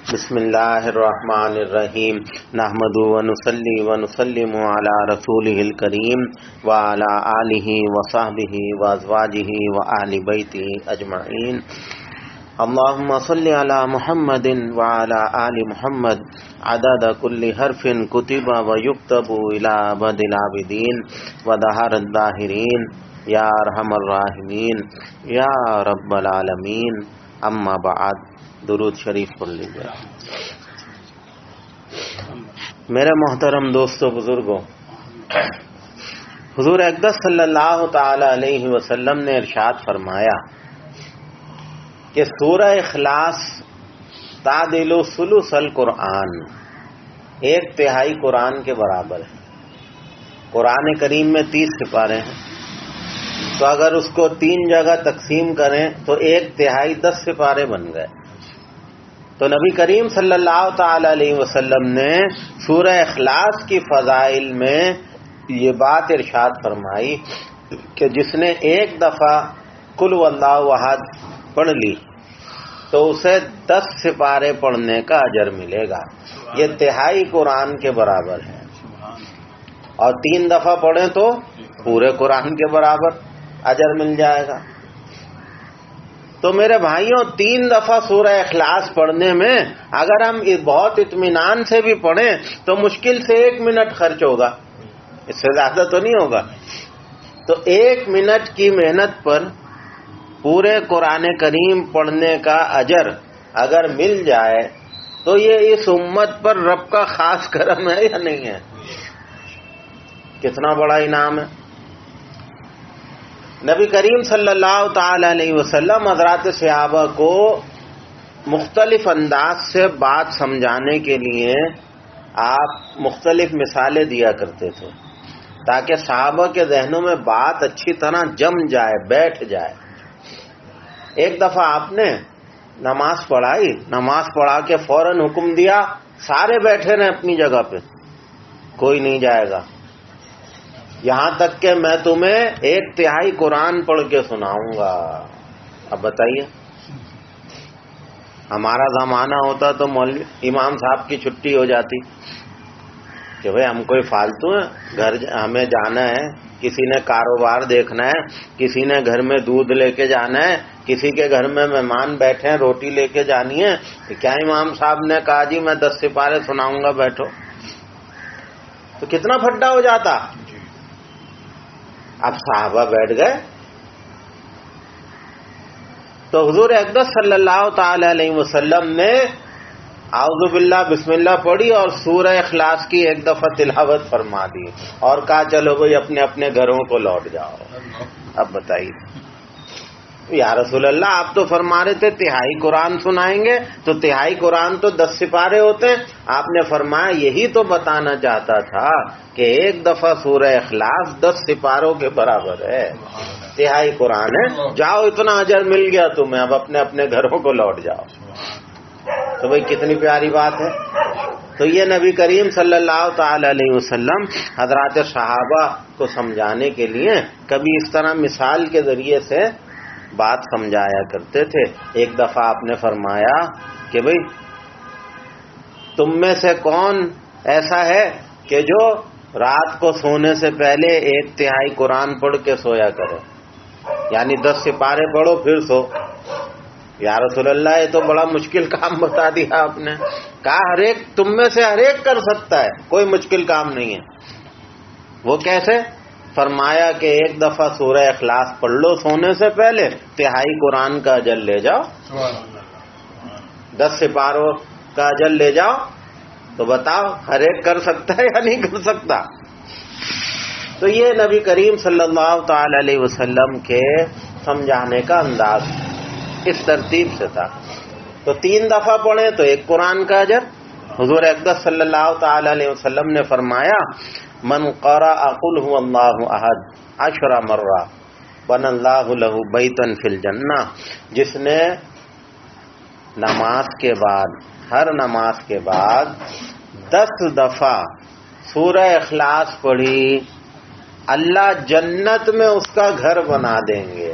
بسم اللہ الرحمن الرحیم نحمد ونصلی ونسلم علی رسولہ الکریم وعلی آلہ وصحبہ وازواجہ وآل بیتہ اجمعین اللہم صلی علی محمد وعلی آل محمد عدد کل حرف کتب ویکتب الی ابد العابدین ودہر الداہرین یا ارحم الراحمین یا رب العالمین اما بعد درود شریف پڑھ لیجیے۔ میرے محترم دوستو بزرگوں، حضور اقدس صلی اللہ تعالی علیہ وسلم نے ارشاد فرمایا کہ سورہ اخلاص تعدل ثلث القرآن، 1/3 قرآن کے برابر ہے۔ قرآن کریم میں 30 سپارے ہیں، تو اگر اس کو 3 جگہ تقسیم کریں تو 1/3 10 سپارے بن گئے۔ تو نبی کریم صلی اللہ تعالی علیہ وسلم نے سورہ اخلاص کی فضائل میں یہ بات ارشاد فرمائی کہ جس نے ایک دفعہ قل واللہ احد پڑھ لی تو اسے 10 سپارے پڑھنے کا اجر ملے گا۔ یہ 1/3 قرآن کے برابر ہے، اور 3 دفعہ پڑھیں تو پورے قرآن کے برابر اجر مل جائے گا۔ تو میرے بھائیوں، 3 دفعہ سورہ اخلاص پڑھنے میں اگر ہم بہت اطمینان سے بھی پڑھیں تو مشکل سے 1 منٹ خرچ ہوگا، اس سے زیادہ تو نہیں ہوگا۔ تو 1 منٹ کی محنت پر پورے قرآن کریم پڑھنے کا اجر اگر مل جائے تو یہ اس امت پر رب کا خاص کرم ہے یا نہیں ہے؟ کتنا بڑا انعام ہے۔ نبی کریم صلی اللہ تعالی علیہ وسلم حضرات صحابہ کو مختلف انداز سے بات سمجھانے کے لیے آپ مختلف مثالیں دیا کرتے تھے تاکہ صحابہ کے ذہنوں میں بات اچھی طرح جم جائے، بیٹھ جائے۔ ایک دفعہ آپ نے نماز پڑھائی، نماز پڑھا کے فوراً حکم دیا سارے بیٹھے رہیں اپنی جگہ پہ، کوئی نہیں جائے گا یہاں تک کہ میں تمہیں 1/3 قرآن پڑھ کے سناؤں گا۔ اب بتائیے، ہمارا زمانہ ہوتا تو مولوی امام صاحب کی چھٹی ہو جاتی کہ بھئی ہم کوئی فالتو ہیں، گھر ہمیں جانا ہے، کسی نے کاروبار دیکھنا ہے، کسی نے گھر میں دودھ لے کے جانا ہے، کسی کے گھر میں مہمان بیٹھے ہیں روٹی لے کے جانی ہے، کیا امام صاحب نے کہا جی میں 10 سپارے سناؤں گا بیٹھو، تو کتنا پھڈا ہو جاتا۔ اب صحابہ بیٹھ گئے تو حضور اقدس صلی اللہ تعالی علیہ وسلم نے اعوذ باللہ بسم اللہ پڑھی اور سورہ اخلاص کی 1 دفعہ تلاوت فرما دی اور کہا چلو بھئی اپنے اپنے گھروں کو لوٹ جاؤ۔ اب بتائیے یا رسول اللہ، آپ تو فرما رہے تھے 1/3 قرآن سنائیں گے، تو 1/3 قرآن تو 10 سپارے ہوتے ہیں۔ آپ نے فرمایا یہی تو بتانا چاہتا تھا کہ 1 دفعہ سورہ اخلاص 10 سپاروں کے برابر ہے، 1/3 قرآن ہے، جاؤ اتنا اجر مل گیا تمہیں، اب اپنے اپنے گھروں کو لوٹ جاؤ۔ تو بھئی کتنی پیاری بات ہے۔ تو یہ نبی کریم صلی اللہ تعالی علیہ وسلم حضرات صحابہ کو سمجھانے کے لیے کبھی اس طرح مثال کے ذریعے سے بات سمجھایا کرتے تھے۔ ایک دفعہ آپ نے فرمایا کہ بھئی تم میں سے کون ایسا ہے کہ جو رات کو سونے سے پہلے 1/3 قرآن پڑھ کے سویا کرے، یعنی 10 سپارے پڑھو پھر سو۔ یا رسول اللہ یہ تو بڑا مشکل کام بتا دیا آپ نے۔ کہا تم میں سے ہر ایک کر سکتا ہے، کوئی مشکل کام نہیں ہے۔ وہ کیسے؟ فرمایا کہ 1 دفعہ سورہ اخلاص پڑھ لو سونے سے پہلے، 1/3 قرآن کا اجر لے جاؤ، 10 سپاروں کا اجر لے جاؤ۔ تو بتاؤ ہر ایک کر سکتا ہے یا نہیں کر سکتا؟ تو یہ نبی کریم صلی اللہ تعالی علیہ وسلم کے سمجھانے کا انداز اس ترتیب سے تھا۔ تو 3 دفعہ پڑھیں تو 1 قرآن کا اجر۔ حضور اقدس صلی اللہ تعالی علیہ وسلم نے فرمایا من قرأ قل هو اللہ احد 10 مرہ بنى اللہ لہ بیتا فی الجنہ، جس نے نماز کے بعد، ہر نماز کے بعد 10 دفعہ سورہ اخلاص پڑھی، اللہ جنت میں اس کا گھر بنا دیں گے۔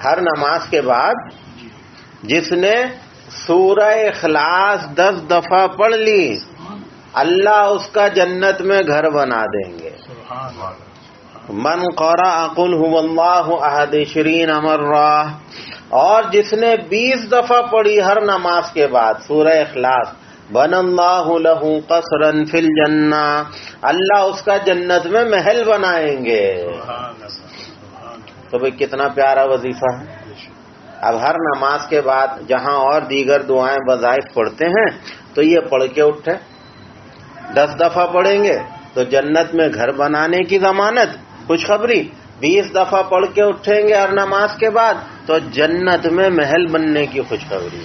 ہر نماز کے بعد جس نے سورہ اخلاص 10 دفعہ پڑھ لی، اللہ اس کا جنت میں گھر بنا دیں گے. من قرأ قل هو اللہ احد 20 مرہ، اور جس نے 20 دفعہ پڑھی ہر نماز کے بعد سورہ اخلاص، بن اللہ لہ قصرا فی الجنہ، اللہ اس کا جنت میں محل بنائیں گے. تو بھئی کتنا پیارا وظیفہ ہے. اب ہر نماز کے بعد جہاں اور دیگر دعائیں وظائف پڑھتے ہیں تو یہ پڑھ کے اٹھے. 10 دفعہ پڑھیں گے تو جنت میں گھر بنانے کی ضمانت، خوشخبری. 20 دفعہ پڑھ کے اٹھیں گے ہر نماز کے بعد تو جنت میں محل بننے کی خوشخبری.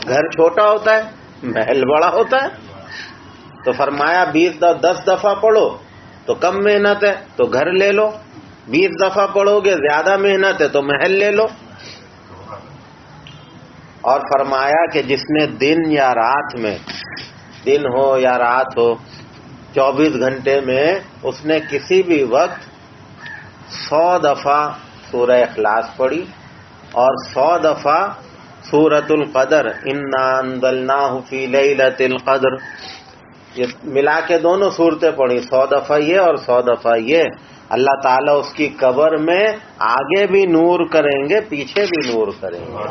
گھر چھوٹا ہوتا ہے، محل بڑا ہوتا ہے. تو فرمایا 10 دفعہ پڑھو تو کم محنت ہے تو گھر لے لو، 20 دفعہ پڑھو گے زیادہ محنت ہے تو محل لے لو. اور فرمایا کہ جس نے دن یا رات میں، دن ہو یا رات ہو، 24 گھنٹے میں اس نے کسی بھی وقت 100 دفعہ سورہ اخلاص پڑھی اور 100 دفعہ سورۃ القدر انا انزلناہ فی لیلۃ القدر، یہ ملا کے دونوں صورتیں پڑھی، 100 دفعہ یہ اور 100 دفعہ یہ، اللہ تعالیٰ اس کی قبر میں آگے بھی نور کریں گے پیچھے بھی نور کریں گے.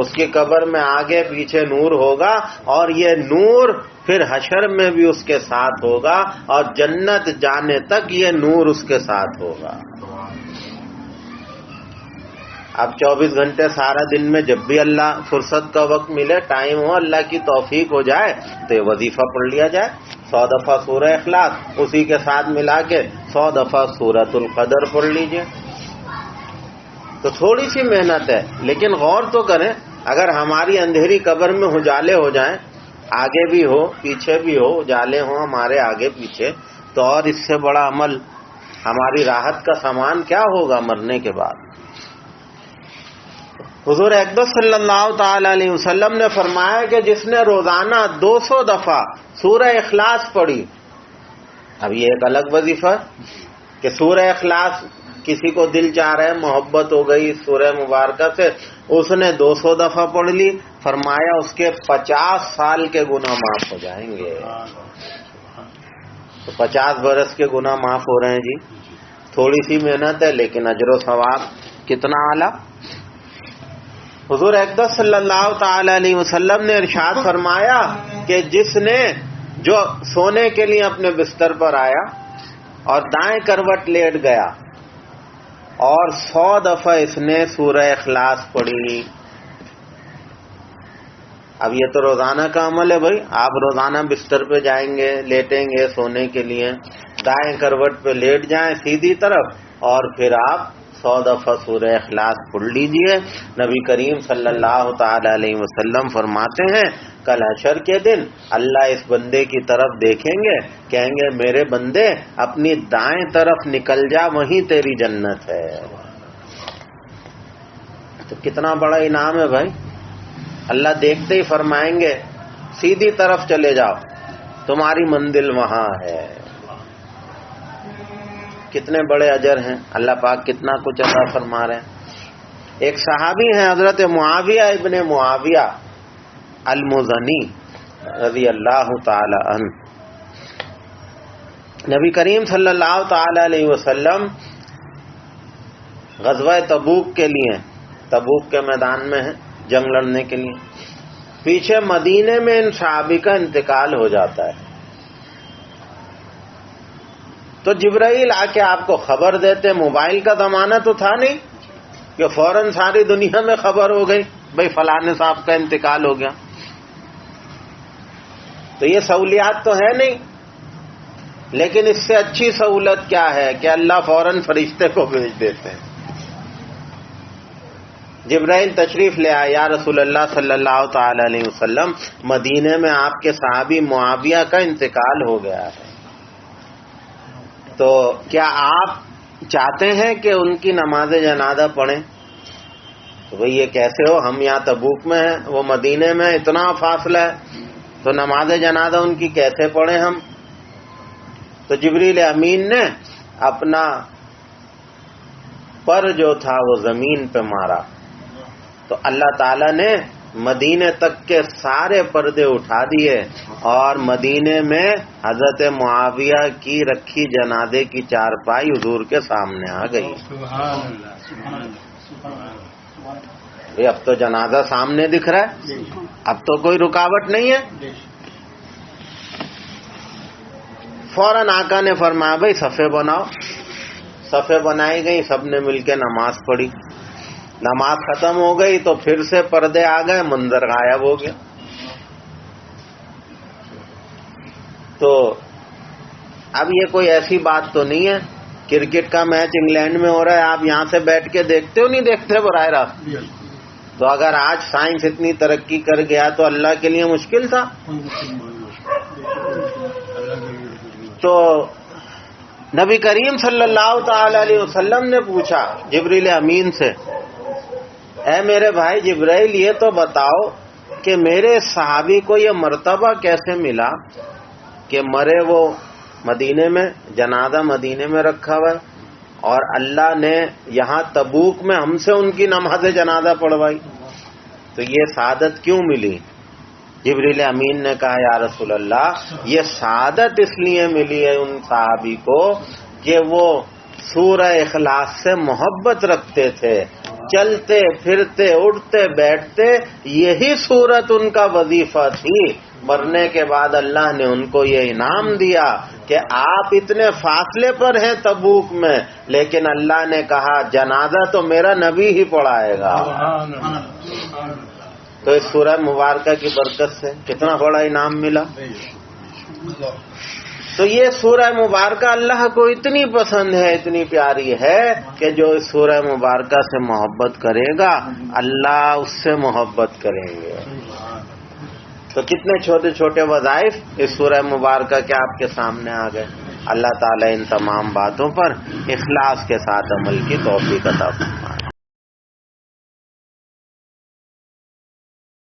اس کی قبر میں آگے پیچھے نور ہوگا اور یہ نور پھر حشر میں بھی اس کے ساتھ ہوگا اور جنت جانے تک یہ نور اس کے ساتھ ہوگا. اب 24 گھنٹے سارا دن میں جب بھی اللہ فرصت کا وقت ملے، ٹائم ہو، اللہ کی توفیق ہو جائے تو یہ وظیفہ پڑھ لیا جائے. 100 دفعہ سورہ اخلاص، اسی کے ساتھ ملا کے 100 دفعہ سورۃ القدر پڑھ لیجئے. تو تھوڑی سی محنت ہے لیکن غور تو کریں، اگر ہماری اندھیری قبر میں اجالے ہو جائیں، آگے بھی ہو پیچھے بھی ہو، اجالے ہوں ہمارے آگے پیچھے، تو اور اس سے بڑا عمل، ہماری راحت کا سامان کیا ہوگا مرنے کے بعد. حضور اقدس صلی اللہ تعالی علیہ وسلم نے فرمایا کہ جس نے روزانہ 200 دفعہ سورہ اخلاص پڑھی، اب یہ ایک الگ وظیفہ ہے کہ سورہ اخلاص کسی کو دل چاہ رہے، محبت ہو گئی سورہ مبارکہ سے، اس نے 200 دفعہ پڑھ لی، فرمایا اس کے 50 سال کے گناہ معاف ہو جائیں گے. تو 50 برس کے گناہ معاف ہو رہے ہیں جی. تھوڑی سی محنت ہے لیکن اجر و ثواب کتنا اعلیٰ. حضور اقدس صلی اللہ تعالی علیہ وسلم نے ارشاد فرمایا کہ جس نے، جو سونے کے لیے اپنے بستر پر آیا اور دائیں کروٹ لیٹ گیا اور 100 دفعہ اس نے سورہ اخلاص پڑھی. اب یہ تو روزانہ کا عمل ہے بھائی. آپ روزانہ بستر پہ جائیں گے، لیٹیں گے سونے کے لیے، دائیں کروٹ پہ لیٹ جائیں سیدھی طرف اور پھر آپ 100 دفعہ سورہ اخلاص پڑھ لیجئے. نبی کریم صلی اللہ تعالی علیہ وسلم فرماتے ہیں کل حشر کے دن اللہ اس بندے کی طرف دیکھیں گے، کہیں گے میرے بندے اپنی دائیں طرف نکل جا، وہیں تیری جنت ہے. تو کتنا بڑا انعام ہے بھائی. اللہ دیکھتے ہی فرمائیں گے سیدھی طرف چلے جاؤ، تمہاری منزل وہاں ہے. کتنے بڑے اجر ہیں، اللہ پاک کتنا کچھ عطا فرما رہے ہیں. ایک صحابی ہیں حضرت معاویہ ابن معاویہ المزنی رضی اللہ تعالی عنہ. نبی کریم صلی اللہ تعالی علیہ وسلم غزوہ تبوک کے لیے، تبوک کے میدان میں ہیں جنگ لڑنے کے لیے. پیچھے مدینے میں ان صحابی کا انتقال ہو جاتا ہے تو جبرائیل آ کے آپ کو خبر دیتے. موبائل کا زمانہ تو تھا نہیں کہ فوراً ساری دنیا میں خبر ہو گئی بھائی فلانے صاحب کا انتقال ہو گیا. تو یہ سہولیات تو ہے نہیں، لیکن اس سے اچھی سہولت کیا ہے کہ اللہ فوراً فرشتے کو بھیج دیتے ہیں. جبرائیل تشریف لے آیا، یا رسول اللہ صلی اللہ تعالی علیہ وسلم مدینے میں آپ کے صحابی معاویہ کا انتقال ہو گیا ہے، تو کیا آپ چاہتے ہیں کہ ان کی نماز جنازہ پڑھیں؟ تو بھئی یہ کیسے ہو، ہم یہاں تبوک میں ہیں، وہ مدینے میں، اتنا فاصلہ ہے، تو نماز جنازہ ان کی کیسے پڑھیں ہم؟ تو جبریل امین نے اپنا پر جو تھا وہ زمین پہ مارا تو اللہ تعالیٰ نے مدینے تک کے سارے پردے اٹھا دیے اور مدینے میں حضرت معاویہ کی رکھی جنازے کی چارپائی حضور کے سامنے آ گئی. اب تو جنازہ سامنے دکھ رہا ہے, اب تو کوئی رکاوٹ نہیں ہے. فوراً آقا نے فرمایا بھائی صفیں بناؤ. صفیں بنائی گئی, سب نے مل کے نماز پڑھی. نماز ختم ہو گئی تو پھر سے پردے آ گئے, منظر غائب ہو گیا. تو اب یہ کوئی ایسی بات تو نہیں ہے کرکٹ کا میچ انگلینڈ میں ہو رہا ہے, آپ یہاں سے بیٹھ کے دیکھتے ہو نہیں دیکھتے براہ راست؟ تو اگر آج سائنس اتنی ترقی کر گیا تو اللہ کے لیے مشکل تھا. تو نبی کریم صلی اللہ تعالی علیہ وسلم نے پوچھا جبریل امین سے, اے میرے بھائی جبرائیل یہ تو بتاؤ کہ میرے صحابی کو یہ مرتبہ کیسے ملا کہ مرے وہ مدینے میں, جنازہ مدینے میں رکھا ہوا ہے, اور اللہ نے یہاں تبوک میں ہم سے ان کی نماز جنازہ پڑھوائی, تو یہ سعادت کیوں ملی؟ جبریل امین نے کہا یا رسول اللہ یہ سعادت اس لیے ملی ہے ان صحابی کو کہ وہ سورہ اخلاص سے محبت رکھتے تھے, چلتے پھرتے اٹھتے بیٹھتے یہی سورت ان کا وظیفہ تھی. مرنے کے بعد اللہ نے ان کو یہ انعام دیا کہ آپ اتنے فاصلے پر ہیں تبوک میں, لیکن اللہ نے کہا جنازہ تو میرا نبی ہی پڑھائے گا. تو اس سورہ مبارکہ کی برکت سے کتنا بڑا انعام ملا. تو یہ سورہ مبارکہ اللہ کو اتنی پسند ہے, اتنی پیاری ہے کہ جو اس سورہ مبارکہ سے محبت کرے گا اللہ اس سے محبت کریں گے. تو کتنے چھوٹے چھوٹے وظائف اس سورہ مبارکہ کے آپ کے سامنے آ گئے. اللہ تعالی ان تمام باتوں پر اخلاص کے ساتھ عمل کی توفیق عطا فرمائے.